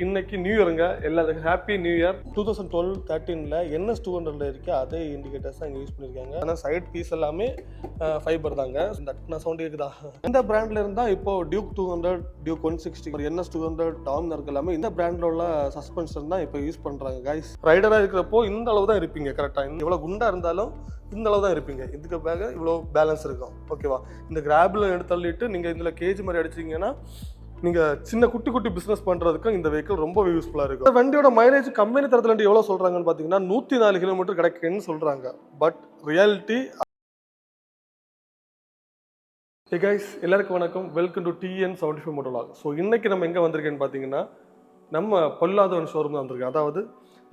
இன்னைக்கு நியூ இயருங்க, எல்லாத்துக்கும் happy new year. 2012-13ல NS 200ல இருக்க அதே இண்டிகேட்டர்ஸ் தான் இங்கே யூஸ் பண்ணியிருக்காங்க. ஆனால் சைட் பீஸ் எல்லாமே ஃபைபர் தாங்க. இந்த நான் சவுண்ட் இருக்குதா? இந்த பிராண்ட்ல இருந்தா இப்போ டியூக் 200, டியூக் 160, NS 200, டாமினார் எல்லாமே இந்த பிராண்ட்ல உள்ள சஸ்பென்ஷன் தான் இப்போ யூஸ் பண்றாங்க கைஸ். ரைடரா இருக்கிறப்போ இந்த அளவு தான் இருப்பீங்க கரெக்டா. எவ்வளவு குண்டா இருந்தாலும் இந்த அளவு தான் இருப்பீங்க. இதுக்கு பேக இவ்வளோ பேலன்ஸ் இருக்கும். ஓகேவா? இந்த கிராப்ல எடுத்து தள்ளிட்டு நீங்க இதுல கேஜ் மாதிரி அடிச்சிங்கன்னா நீங்கள் சின்ன குட்டி குட்டி பிஸ்னஸ் பண்ணுறதுக்கும் இந்த வெஹிக்கிள் ரொம்ப யூஸ்ஃபுல்லாக இருக்கும். இந்த வண்டியோட மைலேஜ் கம்பெனி தரத்துல எவ்வளோ சொல்கிறாங்கன்னு பார்த்தீங்கன்னா 104 கிலோமீட்டர் கிடைக்குன்னு சொல்கிறாங்க. But reality. ஹே கைஸ், எல்லாருக்கும் வணக்கம். Welcome to TN75 மோட்டோலாக். ஸோ இன்னைக்கு நம்ம எங்கே வந்திருக்கேன்னு பார்த்தீங்கன்னா நம்ம பொல்லாதவன் ஷோரூம் தான் வந்திருக்கோம். அதாவது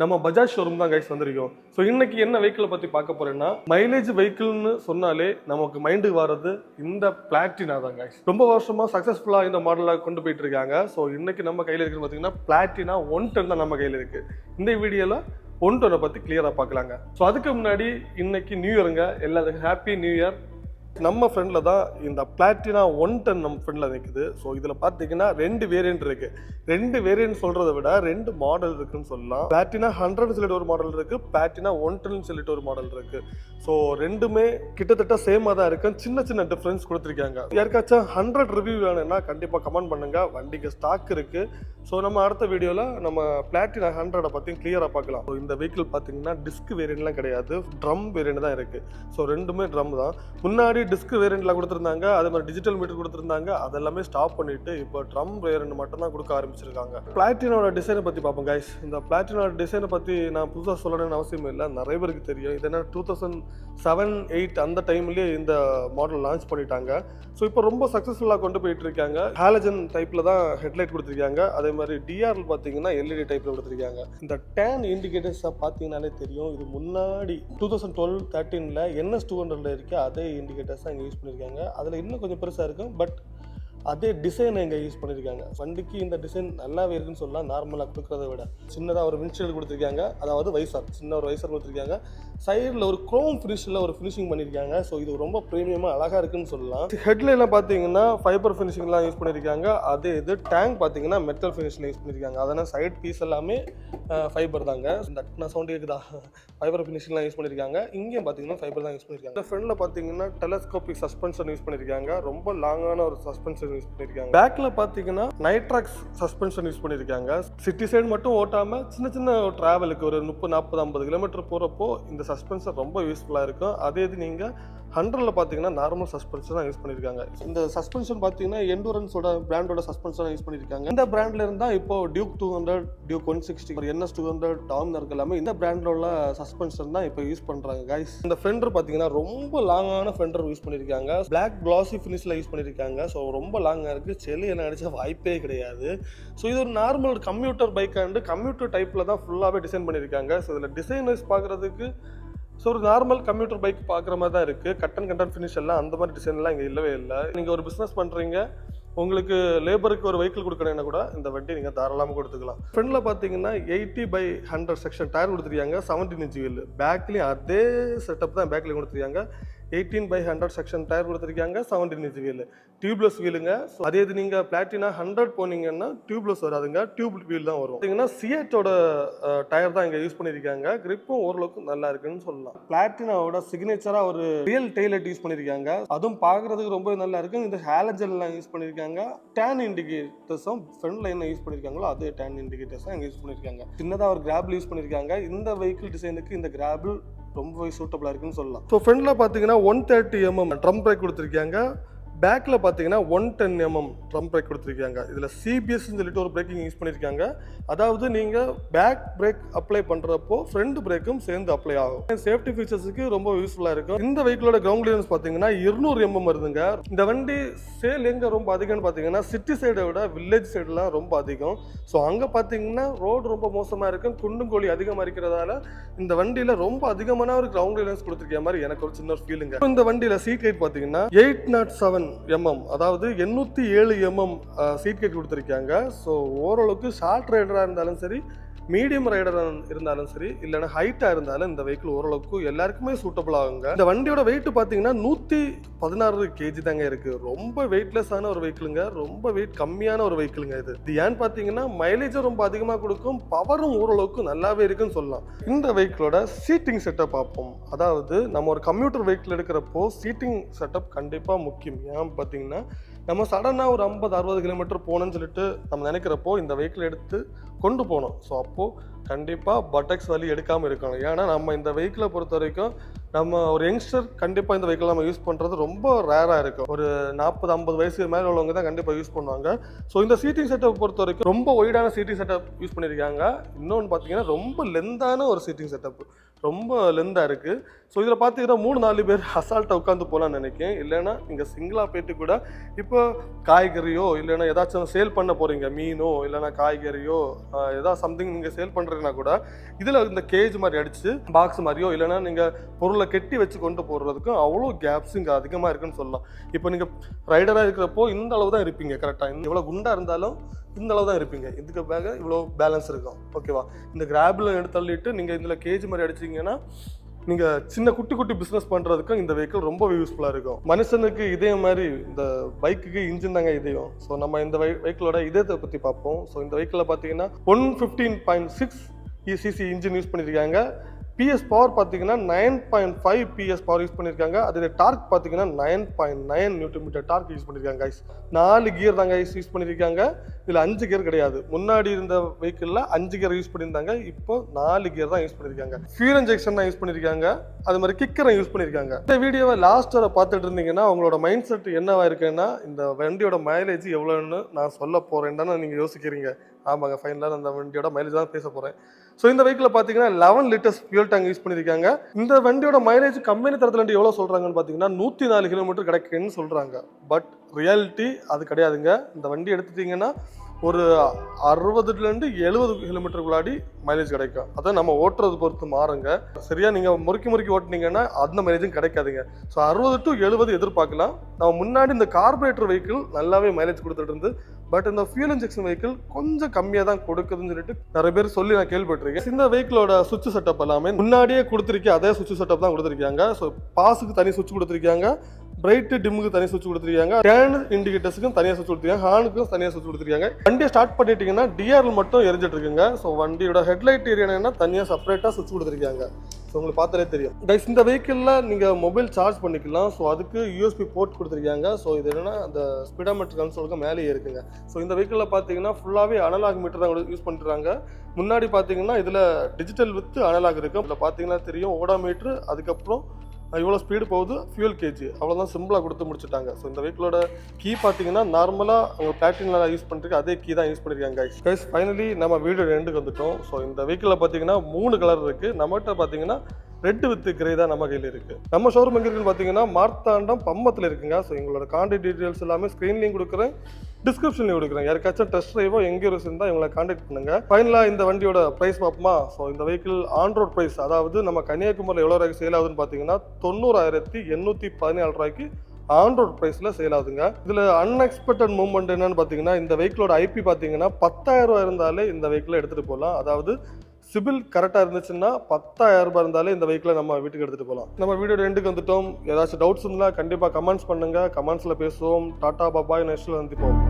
நம்ம பஜாஜ் ஷோரூம் தான் கைஸ் வந்திருக்கோம். ஸோ இன்னைக்கு என்ன வெஹிக்கிளை பற்றி பார்க்க போறேன்னா, மைலேஜ் வெஹிக்கிள்னு சொன்னாலே நமக்கு மைண்டுக்கு வர்றது இந்த பிளாட்டினா தான் கைஸ். ரொம்ப வருஷமா சக்ஸஸ்ஃபுல்லாக இந்த மாடலாக கொண்டு போயிட்டு இருக்காங்க. ஸோ இன்னைக்கு நம்ம கையில் இருக்குன்னு பார்த்தீங்கன்னா பிளாட்டினா 110 தான் நம்ம கையில் இருக்கு. இந்த வீடியோவில் 110 பற்றி கிளியராக பார்க்கலாங்க. ஸோ அதுக்கு முன்னாடி இன்னைக்கு நியூ இயருங்க, எல்லாத்துக்கும் ஹாப்பி நியூ இயர். நம்ம ஃப்ரெண்டில் தான் இந்த பிளாட்டினா 110 நம்ம ஃப்ரெண்டில் நிற்குது. ஸோ இதில் பார்த்தீங்கன்னா 2 வேரியன்ட் இருக்குது. 2 வேரியன்ட் சொல்கிறத விட 2 மாடல் இருக்குன்னு சொல்லலாம். பிளாட்டினா 100 சொல்லிட்டு ஒரு மாடல் இருக்குது, பிளாட்டினா 110 சொல்லிட்டு ஒரு மாடல் இருக்குது. ஸோ ரெண்டுமே கிட்டத்தட்ட சேமாக தான் இருக்கு. சின்ன சின்ன டிஃப்ரென்ஸ் கொடுத்துருக்காங்க. யாருக்காச்சும் 100 ரிவ்யூ வேணும்னா கண்டிப்பாக கமெண்ட் பண்ணுங்க. வண்டிக்கு ஸ்டாக் இருக்குது. ஸோ நம்ம அடுத்த வீடியோவில் நம்ம பிளாட்டினா 100 பற்றி கிளியராக பார்க்கலாம். ஸோ இந்த வெஹிக்கிள் பார்த்தீங்கன்னா டிஸ்க் வேரியன்ட்லாம் கிடையாது, ட்ரம் வேரியன்ட் தான் இருக்குது. ஸோ ரெண்டுமே ட்ரம் தான். முன்னாடி டிஸ்க் வேரியண்ட்ல கொடுத்துருந்தாங்க, அதே மாதிரி டிஜிட்டல் மீட்டர் கொடுத்துருந்தாங்க. அதெல்லாமே ஸ்டாப் பண்ணிட்டு இப்போ ட்ரம் வேரியண்ட் மட்டும் தான் கொடுக்க ஆரம்பிச்சிருக்காங்க. பிளாட்டினோட டிசைனை பற்றி பார்ப்போம் கைஸ். இந்த பிளாட்டினோட டிசைனை பற்றி நான் புதுசாக சொல்லணும்னு அவசியம் இல்லை, நிறைய பேருக்கு தெரியும். இது என்ன 2007-8 அந்த டைம்லேயே இந்த மாடல் லான்ச் பண்ணிட்டாங்க. ஸோ இப்போ ரொம்ப சக்ஸஸ்ஃபுல்லாக கொண்டு போயிட்டு இருக்காங்க. ஹாலஜன் டைப்பில் தான் ஹெட்லைட் கொடுத்துருக்காங்க. அதே மாதிரி டிஆர்எல் பார்த்தீங்கன்னா LED டைப்பில் கொடுத்துருக்காங்க. இந்த டேன் இண்டிகேட்டர்ஸை பார்த்தீங்கன்னாலே தெரியும். இது முன்னாடி 2012-13ல NS 200ல இருக்க அதே இண்டிகேட்டர்ஸ் தான் இங்கே யூஸ் பண்ணியிருக்காங்க. அதில் இன்னும் கொஞ்சம் பெருசாக இருக்கும், பட் அதே டிசைனை இங்கே யூஸ் பண்ணியிருக்காங்க. வண்டிக்கு இந்த டிசைன் நல்லாவே இருக்குன்னு சொல்லலாம். நார்மலாக கொடுக்குறத விட சின்னதாக ஒரு விண்ட்ஷீல்டு கொடுத்துருக்காங்க, அதாவது வைசர், சின்ன ஒரு வைசர் கொடுத்துருக்காங்க. சைடில் ஒரு குரோம் ஃபினிஷில் ஒரு ஃபினிஷிங் பண்ணியிருக்காங்க. ஸோ இது ரொம்ப ப்ரீமியமாக அழகாக இருக்குன்னு சொல்லலாம். ஹெட்லைன்லாம் பார்த்தீங்கன்னா ஃபைபர் ஃபினிஷிங்லாம் யூஸ் பண்ணியிருக்காங்க. அதே இது டேங்க் பார்த்தீங்கன்னா மெட்டல் ஃபினிஷில் யூஸ் பண்ணியிருக்காங்க. அதனால் சைட் பீஸ் எல்லாமே ஃபைபர் தாங்க. இந்த நான் சவுண்ட் இருக்குதா? ஃபைபர் ஃபினிஷிங்லாம் யூஸ் பண்ணியிருக்காங்க. இங்கேயும் பார்த்தீங்கன்னா ஃபைபர் தான் யூஸ் பண்ணியிருக்காங்க. இந்த ஃப்ரண்டில் பார்த்தீங்கன்னா டெலஸ்கோபிக் சஸ்பென்ஷன் யூஸ் பண்ணியிருக்காங்க. ரொம்ப லாங்கான ஒரு சஸ்பென்ஷன் யூஸ் பண்ணியிருக்காங்க. பேக்கில் பார்த்தீங்கன்னா நைட்ராக்ஸ் சஸ்பென்ஷன் யூஸ் பண்ணியிருக்காங்க. சிட்டி சைடு மட்டும் ஓட்டாமல் சின்ன சின்ன டிராவலுக்கு ஒரு 30-40-50 கிலோமீட்டர் போகிறப்போ இந்த சஸ்பென்ஷன் ரொம்ப யூஸ்ஃபுல்லாக இருக்கும். அதே இது நீங்கள் 100ல் பார்த்தீங்கன்னா நார்மல் சஸ்பென்ஷன் தான் யூஸ் பண்ணியிருக்காங்க. இந்த சஸ்பென்ஷன் பார்த்தீங்கன்னா எண்டூரன்ஸோட பிராண்டோட சஸ்பென்ஷன் யூஸ் பண்ணியிருக்காங்க. இந்த பிராண்ட்ல இருந்தால் இப்போ டியூக் 200, டியூக் 160, NS 200, டாமினார் எல்லாமே இந்த பிராண்ட்ல உள்ள சஸ்பென்ஷன் தான் இப்போ யூஸ் பண்ணுறாங்க கைஸ். இந்த ஃபெண்டர் பார்த்தீங்கன்னா ரொம்ப லாங்கான ஃபெண்டர் யூஸ் பண்ணியிருக்காங்க. பிளாக் கிளாசி ஃபினிஷில் யூஸ் பண்ணியிருக்காங்க. ஸோ ரொம்ப லாங்காக இருக்குது. செல்லி எல்லாம் அடிச்சா வாய்ப்பே கிடையாது. ஸோ இது ஒரு normal computer bike and computer டைப்பில் தான் ஃபுல்லாகவே டிசைன் பண்ணியிருக்காங்க. ஸோ இதில் டிசைன் வைஸ் பார்க்குறதுக்கு ஸோ ஒரு நார்மல் கம்ப்யூட்டர் பைக் பார்க்குற மாதிரி தான் இருக்குது. கட் அண்ட் கண்டன் ஃபினிஷ் எல்லாம் அந்த மாதிரி டிசைன்லாம் இங்கே இல்லவே இல்லை. நீங்கள் ஒரு பிஸ்னஸ் பண்ணுறீங்க, உங்களுக்கு லேபருக்கு ஒரு வெஹிக்கிள் கொடுக்கணும்னா கூட இந்த வண்டி நீங்கள் தாராளமாக கொடுத்துக்கலாம். ஃப்ரண்டில் பார்த்தீங்கன்னா 80/100 செக்ஷன் டயர் கொடுத்துருக்காங்க. 17 இன்ச் வீல். பேக்லேயும் அதே செட்டப் தான் பேக்லேயும் கொடுத்துருக்காங்க. 18/100 செக்ஷன் டயர் கொடுத்துருக்காங்க. 17 இன்ச் வீல். டியூப்லெஸ் வீலுங்க. அதே இது நீங்கள் பிளாட்டினா 100 போனீங்கன்னா டியூப்லெஸ் வராதுங்க, டியூப் வீல் தான் வரும். பார்த்தீங்கன்னா சியட்டோட டயர் தான் இங்கே யூஸ் பண்ணியிருக்காங்க. கிரிப்பும் ஓரளவுக்கு நல்லா இருக்குன்னு சொல்லலாம். பிளாட்டினாவோட சிக்னேச்சராக ஒரு ரியல் டெய்லைட் யூஸ் பண்ணியிருக்காங்க. அதுவும் பார்க்குறதுக்கு ரொம்ப நல்லா இருக்கும். இந்த ஹாலஜன்லாம் யூஸ் பண்ணியிருக்காங்க. டேன் இண்டிகேட்டர்ஸும் ஃப்ரண்ட்ல என்ன யூஸ் பண்ணியிருக்காங்களோ அதே டேன் இண்டிகேட்டர்ஸும் இங்கே யூஸ் பண்ணியிருக்காங்க. சின்னதாக ஒரு கிராபிள் யூஸ் பண்ணியிருக்காங்க. இந்த வெஹிக்கிள் டிசைனுக்கு இந்த கிராபிள் ரொம்பவே சூட்டபிளாக இருக்குன்னு சொல்லலாம். ஸோ ஃப்ரண்டில் பார்த்தீங்கன்னா 130 mm ட்ரம் பிரேக் கொடுத்துருக்காங்க. பேக்கில் பார்த்தீங்கன்னா 110 mm ட்ரம் பிரேக் கொடுத்துருக்காங்க. இதில் CBSன்னு சொல்லிட்டு ஒரு பிரேக்கிங் யூஸ் பண்ணியிருக்காங்க. அதாவது நீங்கள் பேக் பிரேக் அப்ளை பண்ணுறப்போ ஃப்ரண்ட் பிரேக்கும் சேர்ந்து அப்ளை ஆகும். சேஃப்டி ஃபீச்சர்ஸுக்கு ரொம்ப யூஸ்ஃபுல்லாக இருக்கும். இந்த வெஹிக்கிளோட கிரவுண்ட் கிளியரன்ஸ் பார்த்தீங்கன்னா 200 mm வருதுங்க. இந்த வண்டி சேல் எங்கே ரொம்ப அதிகம்னு பார்த்தீங்கன்னா சிட்டி சைடை விட வில்லேஜ் சைடெலாம் ரொம்ப அதிகம். ஸோ அங்கே பார்த்தீங்கன்னா ரோடு ரொம்ப மோசமாக இருக்கும், குண்டும் கோழி அதிகமாக இருக்கிறதால இந்த வண்டியில் ரொம்ப அதிகமான ஒரு கிரவுண்ட் கிளியரன்ஸ் கொடுத்துருக்க மாதிரி எனக்கு ஒரு சின்ன ஃபீலிங்க. இந்த வண்டியில் சீட் ஹைட் பார்த்தீங்கன்னா 807 mm, அதாவது 807 mm சீட் கட் கொடுத்துருக்காங்க. ஸோ ஓரளவுக்கு ஷார்ட் ரைடராக இருந்தாலும் சரி, மீடியம் ரைடராக இருந்தாலும் சரி, இல்லைன்னா ஹைட்டாக இருந்தாலும் இந்த வெஹிக்கிள் ஓரளவுக்கு எல்லாருக்குமே சூட்டபிள் ஆகுங்க. இந்த வண்டியோட வெயிட் பார்த்தீங்கன்னா 116 kg தாங்க இருக்கு. ரொம்ப வெயிட்லெஸ்ஸான ஒரு வெஹிக்கிளுங்க, ரொம்ப வெயிட் கம்மியான ஒரு வெஹிக்கிளுங்க இது. இது ஏன்னு பார்த்தீங்கன்னா மைலேஜும் ரொம்ப அதிகமாக கொடுக்கும், பவரும் ஓரளவுக்கு நல்லாவே இருக்குன்னு சொல்லலாம். இந்த வெஹிக்கிளோட சீட்டிங் செட்டப் பார்ப்போம். அதாவது நம்ம ஒரு கம்ப்யூட்டர் வெஹிக்கிள் எடுக்கிறப்போ சீட்டிங் செட்டப் கண்டிப்பாக முக்கியம். ஏன் பார்த்தீங்கன்னா நம்ம சடனாக ஒரு 50-60 கிலோமீட்டர் போகணும்னு சொல்லிட்டு நம்ம நினைக்கிறப்போ இந்த வெஹிக்கிள் எடுத்து கொண்டு போகணும். ஸோ அப்போது கண்டிப்பாக பட்டக்ஸ் வலி எடுக்காமல் இருக்கணும். ஏன்னா நம்ம இந்த வெஹிக்கிளை பொறுத்த வரைக்கும் நம்ம ஒரு யங்ஸ்டர் கண்டிப்பாக இந்த வெஹிக்கிள் நம்ம யூஸ் பண்ணுறது ரொம்ப ரேராக இருக்கும். ஒரு 40-50 வயசுக்கு மேலே உள்ளவங்க தான் கண்டிப்பாக யூஸ் பண்ணுவாங்க. ஸோ இந்த சீட்டிங் செட்டப் பொறுத்த வரைக்கும் ரொம்ப ஒய்டான சீட்டிங் செட்டப் யூஸ் பண்ணியிருக்காங்க. இன்னொன்று பார்த்தீங்கன்னா ரொம்ப லென்த்தான ஒரு சீட்டிங் செட்டப், ரொம்ப லென்த்தாக இருக்குது. ஸோ இதில் பார்த்தீங்கன்னா 3-4 பேர் அசால்ட்டாக உட்காந்து போகலான்னு நினைக்கிறேன். இல்லைன்னா நீங்கள் சிங்கிளாக போயிட்டு கூட இப்போ காய்கறியோ இல்லைன்னா ஏதாச்சும் சேல் பண்ண போகிறீங்க, மீனோ இல்லைன்னா காய்கறியோ ஏதாவது சம்திங் நீங்கள் சேல் பண்ணுறீங்கன்னா கூட இதில் இந்த கேஜ் மாதிரி அடித்து பாக்ஸ் மாதிரியோ இல்லைன்னா நீங்கள் பொருளை கெட்டி வச்சு கொண்டு போடுறதுக்கும் அவ்வளோ கேப்ஸ் இங்கே அதிகமாக இருக்குன்னு சொல்லலாம். இப்போ நீங்கள் ரைடராக இருக்கிறப்போ இந்த அளவு தான் இருப்பீங்க கரெக்டாக. எவ்வளோ குண்டாக இருந்தாலும் இந்த அளவு தான் இருப்பீங்க, இதுக்கு பேக இவ்வளோ பேலன்ஸ் இருக்கும். ஓகேவா? இந்த கிராபில் எடுத்து தள்ளிட்டு நீங்கள் இதில் கேஜ் மாதிரி அடிச்சிங்கன்னா நீங்கள் சின்ன குட்டி குட்டி பிஸ்னஸ் பண்ணுறதுக்கும் இந்த வெஹிக்கிள் ரொம்ப யூஸ்ஃபுல்லாக இருக்கும். மனுஷனுக்கு இதே மாதிரி இந்த பைக்குக்கு இன்ஜின் தாங்க இதயம். ஸோ நம்ம இந்த வெஹிக்கிளோட இதயத்தை பற்றி பார்ப்போம். ஸோ இந்த வெஹிக்கிளில் பார்த்தீங்கன்னா 115.6 cc இன்ஜின் யூஸ் பண்ணியிருக்காங்க. PS பவர் பார்த்தீங்கன்னா 9.5 PS பவர் யூஸ் பண்ணியிருக்காங்க. அது டார்க் பார்த்தீங்கன்னா 9.9 Nm டார்க் யூஸ் பண்ணியிருக்காங்க கைஸ். 4 கியர் தாங்க யூஸ் பண்ணியிருக்காங்க. இதில் 5 கியர் கிடையாது. முன்னாடி இருந்த வெஹிக்கிளில் 5 கியர் யூஸ் பண்ணியிருந்தாங்க, இப்போ 4 கியர் தான் யூஸ் பண்ணியிருக்காங்க. ஃபியூல் இன்ஜெக்ஷன் தான் யூஸ் பண்ணியிருக்காங்க, அது மாதிரி கிக்கரை யூஸ் பண்ணியிருக்காங்க. இந்த வீடியோவை லாஸ்ட் வரை பார்த்துட்டு இருந்தீங்கன்னா உங்களோட மைண்ட் செட் என்னவா இருக்குன்னா இந்த வண்டியோட மைலேஜ் எவ்வளோன்னு நான் சொல்ல போகிறேன் தானே நீங்கள் யோசிக்கிறீங்க. ஆமாங்க, ஃபைனலாக அந்த வண்டியோட மைலேஜ் தான் பேச போகிறேன். ஸோ இந்த வெஹிக்கில் பார்த்தீங்கன்னா 11 லிட்டர்ஸ் ஃபியூல் டேங்க் யூஸ் பண்ணியிருக்காங்க. இந்த வண்டியோட மைலேஜ் கம்பெனி தரத்துல எவ்வளோ சொல்கிறாங்கன்னு பார்த்தீங்கன்னா 104 கிலோமீட்டர் கிடைக்குன்னு சொல்கிறாங்க. பட் ரியாலிட்டி அது கிடையாதுங்க. இந்த வண்டி எடுத்துட்டிங்கன்னா ஒரு 60-70 கிலோமீட்டருக்குள்ளாடி மைலேஜ் கிடைக்கும். அதான் நம்ம ஓட்டுறது பொறுத்து மாறுங்க. சரியா நீங்கள் முறுக்கி ஓட்டினீங்கன்னா அந்த மைலேஜும் கிடைக்காதுங்க. ஸோ 60-70 எதிர்பார்க்கலாம். நம்ம முன்னாடி இந்த கார்பரேட்டர் வெஹிக்கிள் நல்லாவே மைலேஜ் கொடுத்துட்டு இருந்து, பட் இந்த ஃபியூல் இன்ஜெக்ஷன் வெஹிக்கிள் கொஞ்சம் கம்மியாக தான் கொடுக்குதுன்னு சொல்லிட்டு நிறைய பேர் சொல்லி நான் கேள்விப்பட்டிருக்கேன். இந்த வெஹிக்கிளோட சுவிட்ச் செட்டப் எல்லாமே முன்னாடியே கொடுத்துருக்கேன், அதே சுவிட்ச் செட்டப் தான் கொடுத்துருக்காங்க. ஸோ பாஸுக்கு தனி சுவிட்ச் கொடுத்துருக்காங்க, பிரைட்டு டிம்முக்கு தனி சுவிட்ச் கொடுத்துருக்காங்க, டேர்ன் இண்டிகேட்டர்ஸுக்கும் தனியாக சுவிட்ச் கொடுத்துருக்காங்க, ஹார்னுக்கும் தனியாக சுவிட்ச் கொடுத்துருக்காங்க. வண்டியை ஸ்டார்ட் பண்ணிட்டீங்கன்னா டிஆர்எல் மட்டும் எரிஞ்சிட்டு இருக்குங்க. ஸோ வண்டியோட ஹெட்லைட் ஏரியா தனியாக செப்பரேட்டாக சுவிட்ச் கொடுத்துருக்காங்க. ஸோ உங்களுக்கு பார்த்தாலே தெரியும் கைஸ். இந்த வெஹிக்கிளில் நீங்கள் மொபைல் சார்ஜ் பண்ணிக்கலாம். ஸோ அதுக்கு யூஎஸ்பி போர்ட் கொடுத்துருக்காங்க. ஸோ இது என்னன்னா அந்த ஸ்பீடாமீட்டர் கன்சோலுக்கு மேலேயே இருக்குங்க. ஸோ இந்த வெஹிக்கிளில் பார்த்தீங்கன்னா ஃபுல்லாகவே அனலாக் மீட்டர் தான் யூஸ் பண்ணுறாங்க. முன்னாடி பார்த்தீங்கன்னா இதில் டிஜிட்டல் வித் அனலாக் இருக்கும். இதில் பார்த்தீங்கன்னா தெரியும் ஓடாமீட்ரு, அதுக்கப்புறம் இவ்வளோ ஸ்பீடு போகுது, ஃபியூல் கேஜ், அவ்வளோதான் சிம்பிளாக கொடுத்து முடிச்சுட்டாங்க. ஸோ இந்த வெஹிக்கிளோட கீ பார்த்தீங்கன்னா நார்மலாக அவங்க பிளாட்டினில் யூஸ் பண்ணிருக்கு அதே கீ தான் யூஸ் பண்ணியிருக்காங்க கைஸ். ஃபைனலி நம்ம வீடியோ ரெண்டுக்கு வந்துட்டோம். ஸோ இந்த வெஹிக்கிளில் பார்த்தீங்கன்னா 3 கலர் இருக்குது. நம்மகிட்ட பார்த்தீங்கன்னா ரெட் வித் கிரே தான் நம்ம கையில் இருக்குது. நம்ம ஷோரூம் எங்கே இருக்குன்னு பார்த்தீங்கன்னா மார்த்தாண்டம் பம்பத்தில் இருக்குங்க. ஸோ எங்களோட கான்டாக்ட் டீட்டெயில்ஸ் எல்லாமே ஸ்க்ரீன்லேயும் கொடுக்குறேன், டிஸ்கிரிப்ஷன்லையும் கொடுக்குறேன். யாருக்காச்சும் டெஸ்ட் ட்ரைவோ எங்கே இருந்தால் இவங்களை கான்டாக்ட் பண்ணுங்க. ஃபைனலாக இந்த வண்டியோட ப்ரைஸ் பார்ப்போமா? ஸோ இந்த வெஹிக்கிள் ஆன் ரோட் ப்ரைஸ், அதாவது நம்ம கன்னியாகுமரியில் எவ்வளோ ரூபாய்க்கு சேல் ஆகுதுன்னு பார்த்தீங்கன்னா 90,814 ரூபாய்க்கு ஆன் ரோட் ப்ரைஸில் சேல் ஆகுதுங்க. இதில் அன்எக்ஸ்பெக்டட் மூவ்மெண்ட் என்னன்னு பார்த்தீங்கன்னா இந்த வெஹிக்கிளோட ஐபி பார்த்தீங்கன்னா 10,000 ரூபா இருந்தாலே இந்த வெஹிக்கிளை எடுத்துகிட்டு போகலாம். அதாவது சிபில் கரெக்டாக இருந்துச்சுன்னா 10,000 ரூபாய் இருந்தாலே இந்த வெஹிக்கிளை நம்ம வீட்டுக்கு எடுத்துகிட்டு போகலாம். நம்ம வீடியோ ரெண்டுக்கு வந்துட்டோம். ஏதாச்சும் டவுட்ஸ் இருந்தால் கண்டிப்பாக கமெண்ட்ஸ் பண்ணுங்கள், கமெண்ட்ஸில் பேசுவோம். டாட்டா பாபாய், நெக்ஸ்ட்டில் சந்திப்போம்.